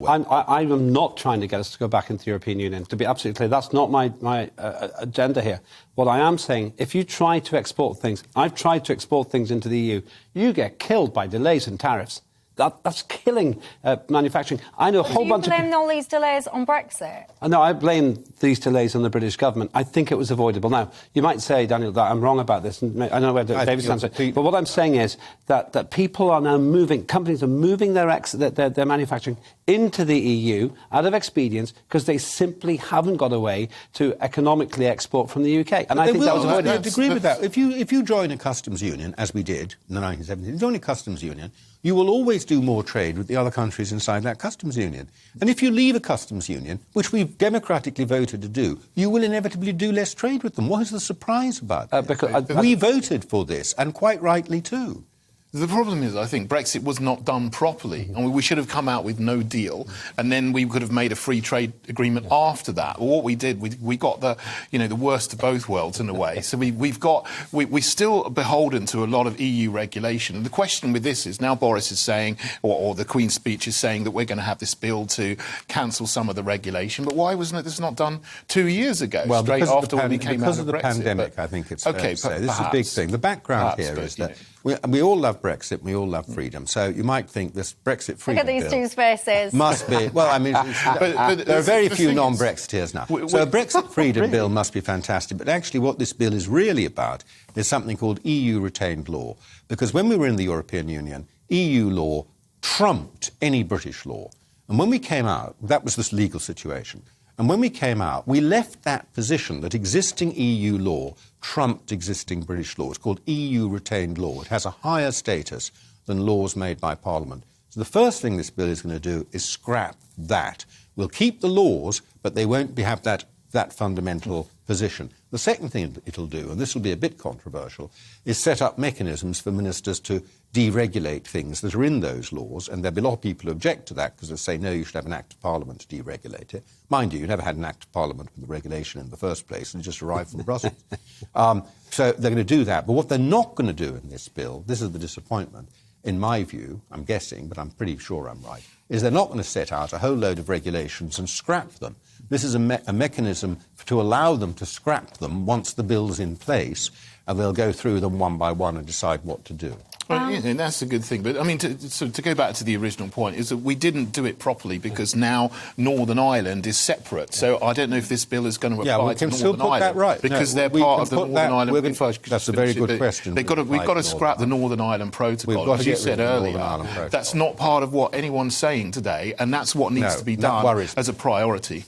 I am not trying to get us to go back into the European Union. To be absolutely clear, that's not my agenda here. What I am saying, if you try to export things, I've tried to export things into the EU, you get killed by delays and tariffs. That's killing manufacturing. I know a whole bunch of... Do you blame all these delays on Brexit? No, I blame these delays on the British government. I think it was avoidable. Now, you might say, Daniel, that I'm wrong about this. And I know where David stands. But what I'm saying is that people are now moving, companies are moving their manufacturing into the EU out of expedience because they simply haven't got a way to economically export from the UK. And I think that was avoidable. I agree with that. If you join a customs union, as we did in the 1970s, you join a customs union, you will always do more trade with the other countries inside that customs union. And if you leave a customs union, which we've democratically voted to do, you will inevitably do less trade with them. What is the surprise about that? Because we voted for this, and quite rightly too. The problem is, I think, Brexit was not done properly. And we should have come out with no deal, and then we could have made a free trade agreement after that. Well, what we did, we got the worst of both worlds in a way. So we're still beholden to a lot of EU regulation. And the question with this is, now Boris is saying, or the Queen's speech is saying, that we're going to have this bill to cancel some of the regulation. But why wasn't this not done 2 years ago, well, straight after we came out of Brexit? Because of the pandemic, I think it's fair to say. This is a big thing. The background here is that we all love Brexit and we all love freedom. So you might think this Brexit freedom bill... Look at these two faces. ...must be... Well, I mean, but there are very few non-Brexiteers now. So a Brexit freedom bill must be fantastic. But actually what this bill is really about is something called EU retained law. Because when we were in the European Union, EU law trumped any British law. And when we came out, that was this legal situation. And when we came out, we left that position that existing EU law trumped existing British law. It's called EU retained law. It has a higher status than laws made by Parliament. So the first thing this bill is going to do is scrap that. We'll keep the laws, but they won't have that fundamental position. The second thing it'll do, and this will be a bit controversial, is set up mechanisms for ministers to deregulate things that are in those laws, and there'll be a lot of people who object to that because they say, no, you should have an Act of Parliament to deregulate it. Mind you never had an Act of Parliament with the regulation in the first place, and it just arrived from Brussels. So they're going to do that. But what they're not going to do in this bill, this is the disappointment, in my view, I'm guessing, but I'm pretty sure I'm right, is they're not going to set out a whole load of regulations and scrap them. This is a mechanism to allow them to scrap them once the bill's in place, and they'll go through them one by one and decide what to do. Well, yeah, that's a good thing. But, I mean, to go back to the original point, is that we didn't do it properly because now Northern Ireland is separate. So I don't know if this bill is going to apply to Northern Ireland. That right. Because they're part of the Northern Ireland... That's a very good question. We've got to scrap the Northern Ireland Protocol. As you said earlier, that's not part of what anyone's saying today, and that's what needs to be done as a priority.